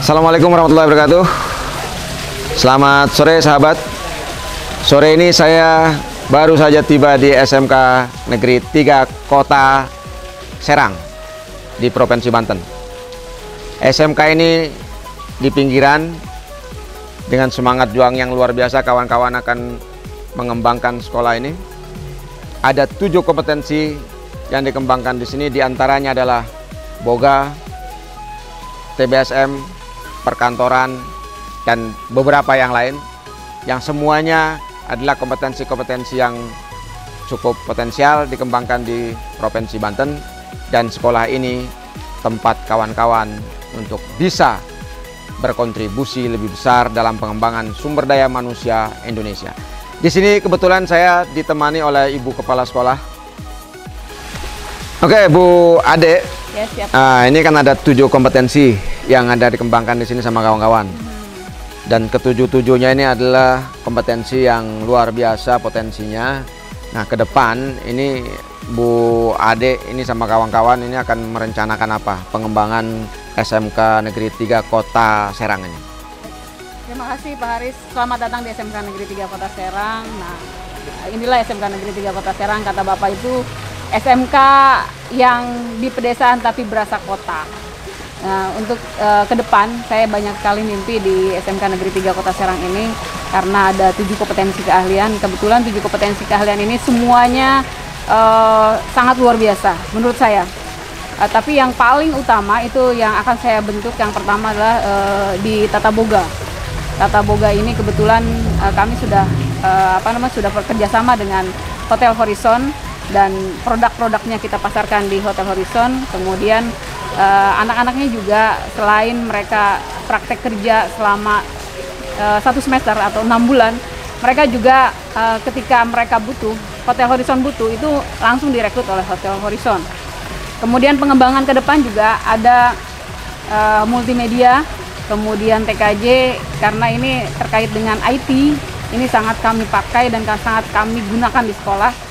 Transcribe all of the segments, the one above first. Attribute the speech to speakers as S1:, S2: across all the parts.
S1: Assalamualaikum warahmatullahi wabarakatuh. Selamat sore sahabat. Sore ini saya baru saja tiba di SMK Negeri 3 Kota Serang di Provinsi Banten. SMK ini di pinggiran, dengan semangat juang yang luar biasa kawan-kawan akan mengembangkan sekolah ini. Ada 7 kompetensi yang dikembangkan di sini, diantaranya adalah boga, TBSM, perkantoran, dan beberapa yang lain, yang semuanya adalah kompetensi-kompetensi yang cukup potensial dikembangkan di Provinsi Banten, dan sekolah ini tempat kawan-kawan untuk bisa berkontribusi lebih besar dalam pengembangan sumber daya manusia Indonesia. Di sini kebetulan saya ditemani oleh Ibu Kepala Sekolah. Oke, Bu Ade.
S2: Ya, siap.
S1: Ini kan ada 7 kompetensi yang ada dikembangkan di sini sama kawan-kawan. Dan ketujuh-tujuhnya ini adalah kompetensi yang luar biasa potensinya. Nah, ke depan ini Bu Ade ini sama kawan-kawan ini akan merencanakan apa? Pengembangan SMK Negeri 3 Kota Serang ini.
S2: Terima kasih Pak Haris. Selamat datang di SMK Negeri 3 Kota Serang. Nah, inilah SMK Negeri 3 Kota Serang. Kata Bapak itu SMK yang di pedesaan tapi berasa kota. Nah, untuk ke depan saya banyak sekali mimpi di SMK Negeri 3 Kota Serang ini karena ada 7 kompetensi keahlian. Kebetulan 7 kompetensi keahlian ini semuanya sangat luar biasa menurut saya. Tapi yang paling utama itu yang akan saya bentuk, yang pertama adalah di tata boga. Tata boga ini kebetulan kami sudah sudah bekerja sama dengan Hotel Horizon, dan produk-produknya kita pasarkan di Hotel Horizon. Kemudian anak-anaknya juga selain mereka praktek kerja selama 1 semester atau 6 bulan, mereka juga ketika mereka butuh, Hotel Horizon butuh, itu langsung direkrut oleh Hotel Horizon. Kemudian pengembangan ke depan juga ada multimedia, kemudian TKJ, karena ini terkait dengan IT, ini sangat kami pakai dan sangat kami gunakan di sekolah.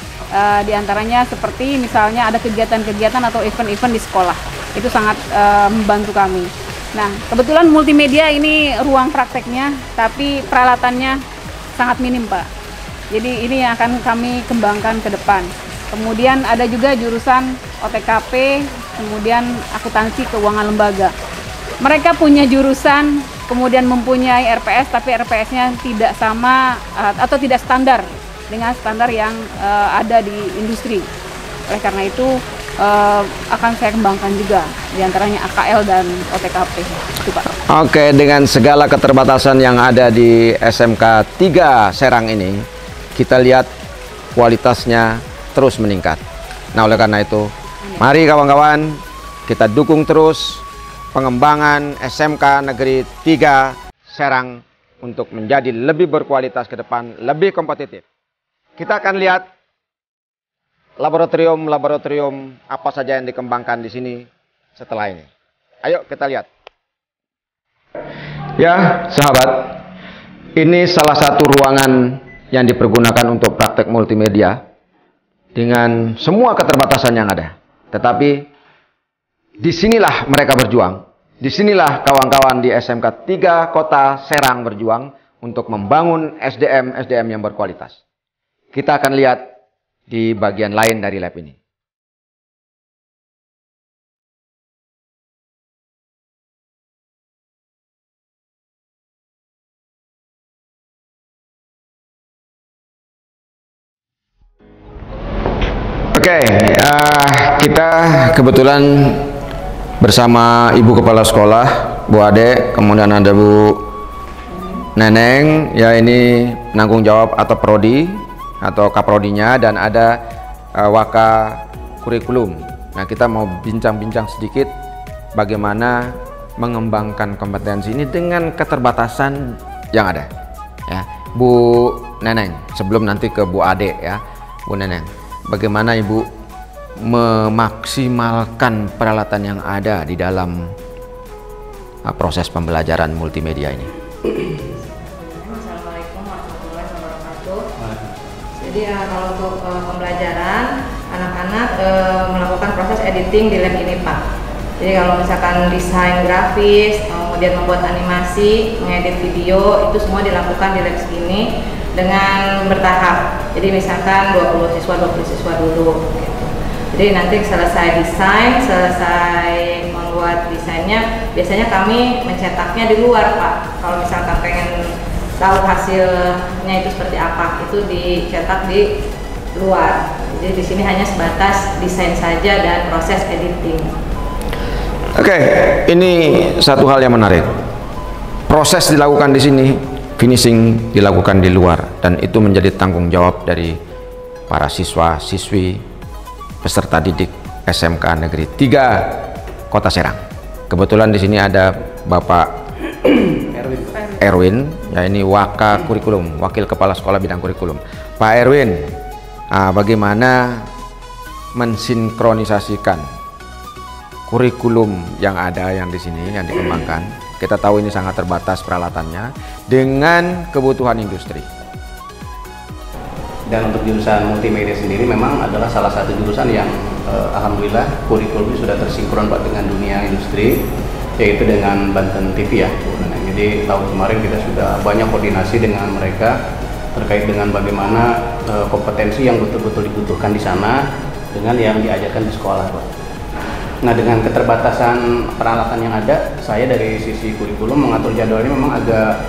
S2: Di antaranya seperti misalnya ada kegiatan-kegiatan atau event-event di sekolah, itu sangat membantu kami. Nah, kebetulan multimedia ini ruang prakteknya, tapi peralatannya sangat minim, Pak. Jadi ini yang akan kami kembangkan ke depan. Kemudian ada juga jurusan OTKP, kemudian akuntansi keuangan lembaga. Mereka punya jurusan, kemudian mempunyai RPS, tapi RPS-nya tidak sama atau tidak standar dengan standar yang ada di industri. Oleh karena itu akan saya kembangkan juga, diantaranya AKL dan OTKP. Itu, Pak.
S1: Oke, dengan segala keterbatasan yang ada di SMK 3 Serang ini, kita lihat kualitasnya terus meningkat. Nah, oleh karena itu, mari kawan-kawan kita dukung terus pengembangan SMK Negeri 3 Serang untuk menjadi lebih berkualitas ke depan, lebih kompetitif. Kita akan lihat laboratorium apa saja yang dikembangkan di sini setelah ini. Ayo kita lihat. Ya, sahabat, ini salah satu ruangan yang dipergunakan untuk praktek multimedia dengan semua keterbatasan yang ada. Tetapi disinilah mereka berjuang. Disinilah kawan-kawan di SMK 3 Kota Serang berjuang untuk membangun SDM yang berkualitas. Kita akan lihat di bagian lain dari lab ini. Oke, kita kebetulan bersama Ibu Kepala Sekolah, Bu Ade, kemudian ada Bu Neneng, ya ini penanggung jawab atau prodi atau kaprodinya, dan ada waka kurikulum. Nah, kita mau bincang-bincang sedikit bagaimana mengembangkan kompetensi ini dengan keterbatasan yang ada. Ya, Bu Neneng, sebelum nanti ke Bu Ade ya, Bu Neneng, bagaimana Ibu memaksimalkan peralatan yang ada di dalam proses pembelajaran multimedia ini?
S3: Assalamualaikum warahmatullahi wabarakatuh. Jadi kalau untuk pembelajaran, anak-anak melakukan proses editing di lab ini, Pak. Jadi kalau misalkan desain grafis, mau kemudian membuat animasi, mengedit video, itu semua dilakukan di lab sini dengan bertahap. Jadi misalkan 20 siswa dulu gitu. Jadi nanti selesai desain, selesai membuat desainnya, biasanya kami mencetaknya di luar, Pak. Kalau misalkan pengen tahu hasilnya itu seperti apa, itu dicetak di luar. Jadi di sini hanya sebatas desain saja dan proses editing.
S1: Oke, ini satu hal yang menarik. Proses dilakukan di sini, finishing dilakukan di luar, dan itu menjadi tanggung jawab dari para siswa, siswi, peserta didik SMK Negeri 3 Kota Serang. Kebetulan di sini ada Bapak Erwin, ya ini Waka Kurikulum, Wakil Kepala Sekolah Bidang Kurikulum. Pak Erwin, bagaimana mensinkronisasikan kurikulum yang ada yang di sini yang dikembangkan? Kita tahu ini sangat terbatas peralatannya dengan kebutuhan industri.
S4: Dan untuk jurusan multimedia sendiri memang adalah salah satu jurusan yang alhamdulillah kurikulumnya sudah tersinkron Pak dengan dunia industri, yaitu dengan Banten TV ya. Jadi tahun kemarin kita sudah banyak koordinasi dengan mereka terkait dengan bagaimana kompetensi yang betul-betul dibutuhkan di sana dengan yang diajarkan di sekolah Pak. Nah, dengan keterbatasan peralatan yang ada, saya dari sisi kurikulum mengatur jadwalnya memang agak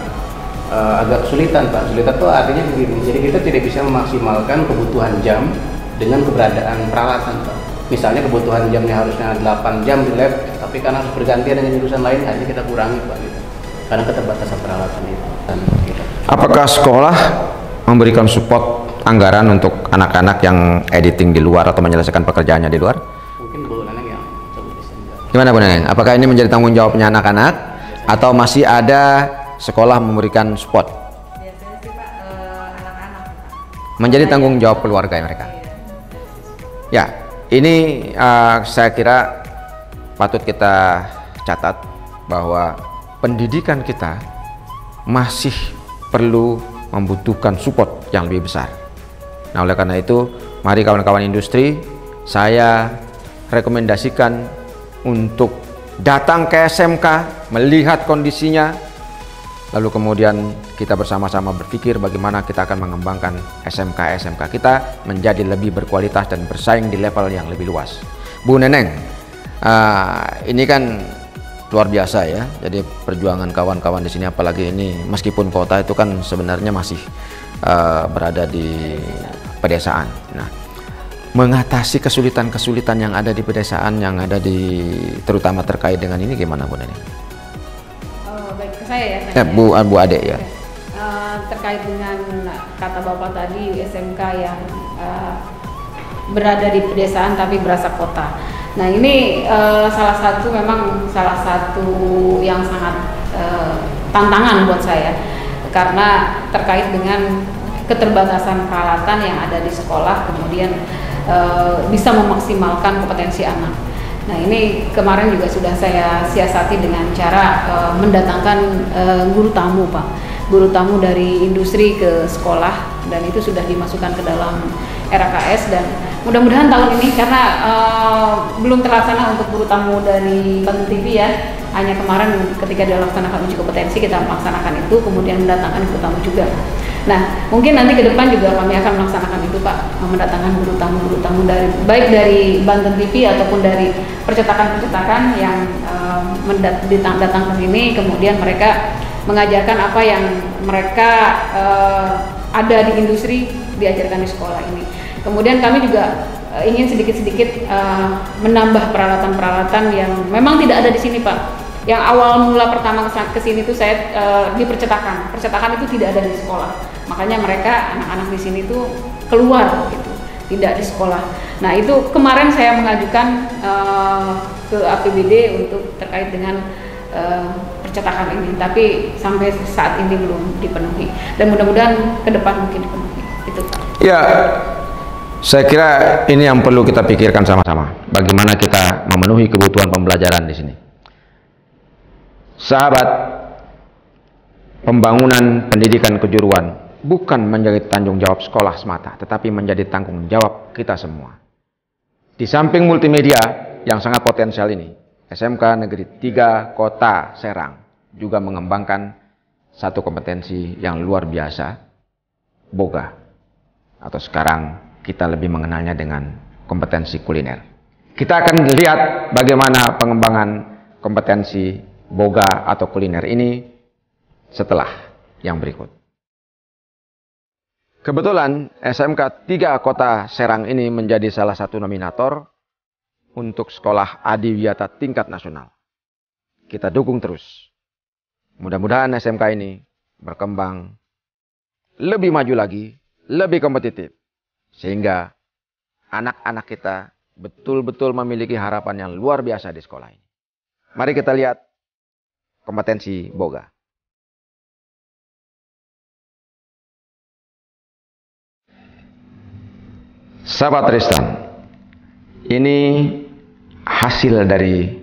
S4: kesulitan Pak. Kesulitan itu artinya begini, jadi kita tidak bisa memaksimalkan kebutuhan jam dengan keberadaan peralatan Pak. Misalnya kebutuhan jamnya harusnya 8 jam di lab, tapi karena harus bergantian dengan jurusan lain, akhirnya kita kurangi Pak gitu. Karena keterbatasan peralatan itu.
S1: Apakah sekolah memberikan support anggaran untuk anak-anak yang editing di luar atau menyelesaikan pekerjaannya di luar? Gimana Bu Neneng? Apakah ini menjadi tanggung jawabnya anak-anak atau masih ada sekolah memberikan support?
S3: Biasanya sih Pak, anak-anak.
S1: Menjadi tanggung jawab keluarga mereka. Ya, ini saya kira patut kita catat bahwa pendidikan kita masih perlu membutuhkan support yang lebih besar. Nah, oleh karena itu, mari kawan-kawan industri, saya rekomendasikan untuk datang ke SMK, melihat kondisinya, lalu kemudian kita bersama-sama berpikir bagaimana kita akan mengembangkan SMK kita menjadi lebih berkualitas dan bersaing di level yang lebih luas. Bu Neneng, ini kan luar biasa ya. Jadi perjuangan kawan-kawan di sini, apalagi ini meskipun kota itu kan sebenarnya masih berada di pedesaan. Nah, mengatasi kesulitan-kesulitan yang ada di pedesaan, yang ada di terutama terkait dengan ini gimana Bu Neneng?
S2: Baik, ke saya ya.
S1: Bu Ade ya.
S2: Terkait dengan kata Bapak tadi, SMK yang berada di pedesaan tapi berasa kota. Nah, ini salah satu yang sangat tantangan buat saya, karena terkait dengan keterbatasan peralatan yang ada di sekolah, kemudian bisa memaksimalkan kompetensi anak. Nah, ini kemarin juga sudah saya siasati dengan cara mendatangkan guru tamu Pak, guru tamu dari industri ke sekolah, dan itu sudah dimasukkan ke dalam RKS, dan mudah-mudahan tahun ini karena belum terlaksana untuk guru tamu dari Banten TV ya, hanya kemarin ketika dilaksanakan uji kompetensi kita melaksanakan itu, kemudian mendatangkan guru tamu juga. Nah, mungkin nanti ke depan juga kami akan melaksanakan itu Pak, mendatangkan guru tamu dari baik dari Banten TV ataupun dari percetakan-percetakan yang datang ke sini, kemudian mereka mengajarkan apa yang mereka ada di industri diajarkan di sekolah ini. Kemudian kami juga ingin sedikit-sedikit menambah peralatan-peralatan yang memang tidak ada di sini Pak. Yang awal mula pertama ke sini tuh saya di percetakan itu tidak ada di sekolah. Makanya mereka anak-anak di sini tuh keluar gitu, tidak di sekolah. Nah, itu kemarin saya mengajukan ke APBD untuk terkait dengan percetakan ini, tapi sampai saat ini belum dipenuhi, dan mudah-mudahan ke depan mungkin dipenuhi. Itu Pak.
S1: Ya, saya kira ini yang perlu kita pikirkan sama-sama. Bagaimana kita memenuhi kebutuhan pembelajaran di sini. Sahabat, pembangunan pendidikan kejuruan bukan menjadi tanggung jawab sekolah semata, tetapi menjadi tanggung jawab kita semua. Di samping multimedia yang sangat potensial ini, SMK Negeri 3 Kota Serang juga mengembangkan satu kompetensi yang luar biasa, boga. Atau sekarang kita lebih mengenalnya dengan kompetensi kuliner. Kita akan lihat bagaimana pengembangan kompetensi boga atau kuliner ini setelah yang berikut. Kebetulan SMK 3 Kota Serang ini menjadi salah satu nominator untuk sekolah adiwiyata tingkat nasional. Kita dukung terus. Mudah-mudahan SMK ini berkembang lebih maju lagi, lebih kompetitif. Sehingga anak-anak kita betul-betul memiliki harapan yang luar biasa di sekolah ini. Mari kita lihat kompetensi boga. Sahabat Tristan, ini hasil dari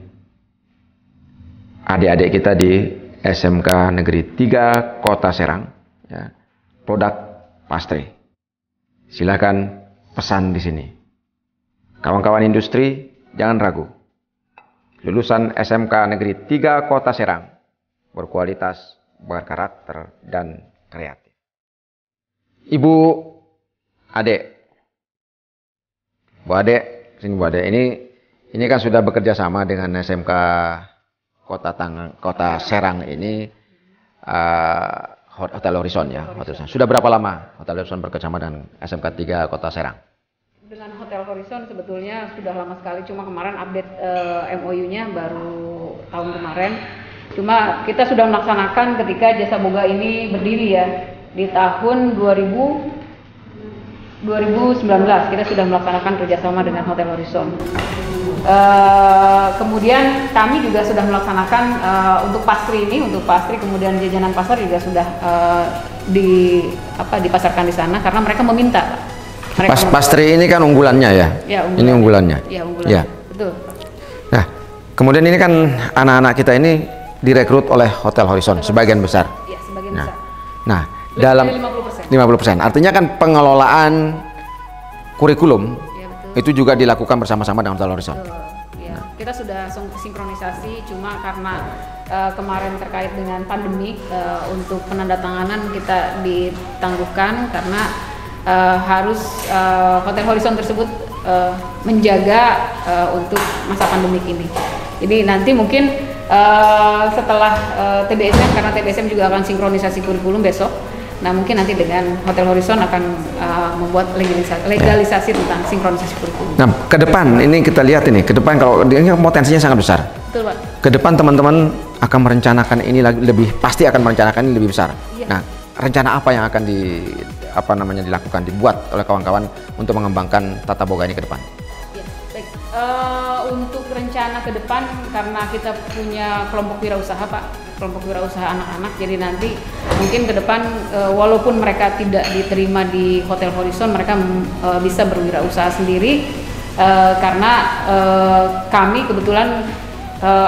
S1: adik-adik kita di SMK Negeri 3 Kota Serang, ya, produk pastry. Silakan pesan di sini. Kawan-kawan industri, jangan ragu. Lulusan SMK Negeri 3 Kota Serang berkualitas, berkarakter, dan kreatif. Ibu Ade, Bu Ade, sini Bu Ade. Ini kan sudah bekerja sama dengan SMK Kota Serang ini, Hotel Horizon ya. Sudah berapa lama Hotel Horizon bekerjasama dengan SMK 3 Kota Serang?
S2: Dengan Hotel Horizon sebetulnya sudah lama sekali, cuma kemarin update MOU-nya baru tahun kemarin. Cuma kita sudah melaksanakan ketika Jasa Boga ini berdiri ya, di tahun 2019 kita sudah melaksanakan kerjasama dengan Hotel Horizon. Kemudian kami juga sudah melaksanakan untuk pastry ini, kemudian jajanan pasar juga sudah dipasarkan di sana karena mereka meminta.
S1: Pastry ini kan unggulannya ya?
S2: Ya, unggulannya. Ini
S1: unggulannya.
S2: Ya, unggulannya. Ya. Betul.
S1: Nah, kemudian ini kan anak-anak kita ini direkrut oleh Hotel Horizon sebagian besar.
S2: Ya, sebagian besar.
S1: Nah, dalam 50%. Artinya kan pengelolaan kurikulum ya, itu juga dilakukan bersama-sama dengan Hotel Horizon.
S2: Ya, kita sudah sinkronisasi, cuma karena kemarin terkait dengan pandemi untuk penandatanganan kita ditangguhkan karena harus Hotel Horizon tersebut menjaga untuk masa pandemik ini. Jadi nanti mungkin setelah TBSM, karena TBSM juga akan sinkronisasi kurikulum besok. Nah mungkin nanti dengan Hotel Horizon akan membuat legalisasi tentang sinkronisasi kurikulum. Nah
S1: ke depan ini kita lihat ini, ke depan kalau ini potensinya sangat besar.
S2: Betul Pak.
S1: Ke depan teman-teman akan merencanakan ini pasti akan merencanakan ini lebih besar. Iya. Nah rencana apa yang akan dilakukan, dibuat oleh kawan-kawan untuk mengembangkan tata boga ini ke depan?
S2: Ya, baik. Untuk rencana ke depan, karena kita punya kelompok wirausaha Pak, kelompok wirausaha anak-anak, jadi nanti mungkin ke depan walaupun mereka tidak diterima di Hotel Horizon, mereka bisa berwirausaha sendiri karena kami kebetulan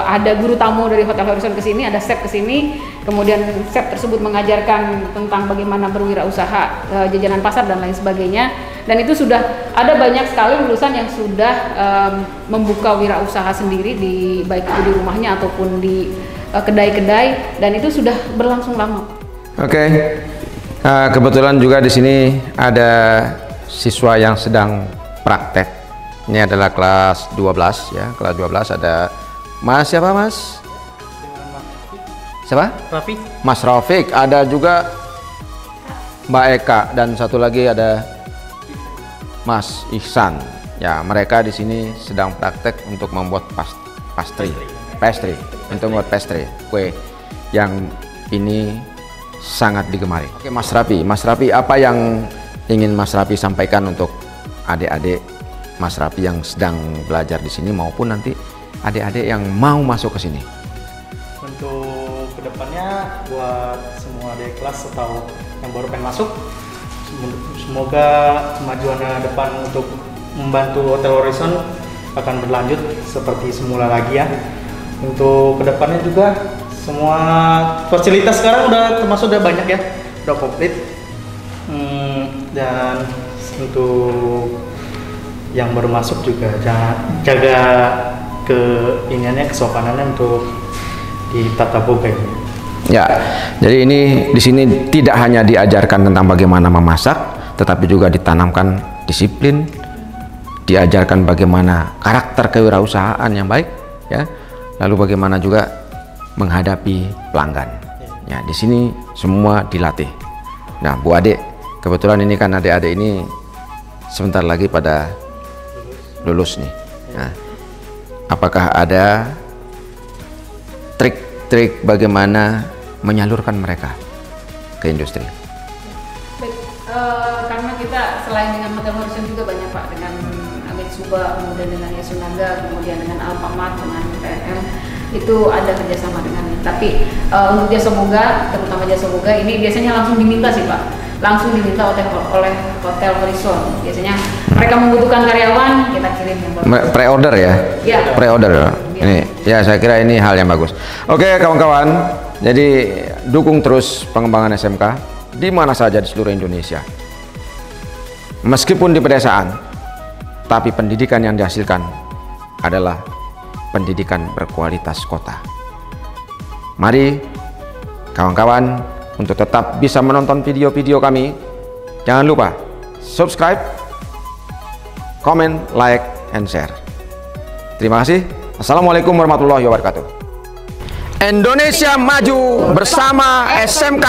S2: ada guru tamu dari Hotel Horizon ke sini, ada chef ke sini, kemudian chef tersebut mengajarkan tentang bagaimana berwirausaha, jajanan pasar dan lain sebagainya. Dan itu sudah ada banyak sekali lulusan yang sudah membuka wirausaha sendiri baik itu di rumahnya ataupun di kedai-kedai, dan itu sudah berlangsung lama.
S1: Oke. Kebetulan juga di sini ada siswa yang sedang praktek. Ini adalah kelas 12 ya, kelas 12 ada Mas siapa Mas? Siapa?
S5: Rafiq.
S1: Mas Rafiq, ada juga Mbak Eka dan satu lagi ada Mas Ihsan. Ya, mereka di sini sedang praktek untuk membuat pastry, untuk membuat pastry, kue yang ini sangat digemari. Oke, Mas Rafi, apa yang ingin Mas Rafi sampaikan untuk adik-adik Mas Rafi yang sedang belajar di sini maupun nanti adik-adik yang mau masuk ke sini?
S5: Untuk kedepannya buat semua adik kelas atau yang baru pengen masuk, semoga kemajuannya depan untuk membantu Hotel Horizon akan berlanjut seperti semula lagi ya. Untuk kedepannya juga semua fasilitas sekarang udah banyak ya, udah komplit. Dan untuk yang baru masuk juga jaga kesopanannya untuk di tata boga ini.
S1: Ya, jadi ini di sini tidak hanya diajarkan tentang bagaimana memasak, tetapi juga ditanamkan disiplin, diajarkan bagaimana karakter kewirausahaan yang baik, ya. Lalu bagaimana juga menghadapi pelanggan. Ya, di sini semua dilatih. Nah, Bu Adik, kebetulan ini kan adik-adik ini sebentar lagi pada lulus nih. Nah, apakah ada trik-trik bagaimana menyalurkan mereka ke industri?
S2: Baik, karena kita selain dengan Hotel Horizon juga banyak Pak, dengan Amitsuba, kemudian dengan Yasunaga, kemudian dengan Alfamart, dengan TNM, itu ada kerjasama dengan. Tapi untuk jasa boga, terutama jasa boga ini biasanya langsung diminta sih Pak, langsung diminta oleh Hotel Horizon. Biasanya mereka membutuhkan karyawan, kita kirim yang bagus.
S1: Pre-order ya?
S2: Ya.
S1: Pre-order. Ini, ya saya kira ini hal yang bagus. Oke kawan-kawan. Jadi dukung terus pengembangan SMK di mana saja di seluruh Indonesia. Meskipun di pedesaan, tapi pendidikan yang dihasilkan adalah pendidikan berkualitas kota. Mari kawan-kawan, untuk tetap bisa menonton video-video kami, jangan lupa subscribe, comment, like, and share. Terima kasih. Assalamualaikum warahmatullahi wabarakatuh. Indonesia maju bersama SMK.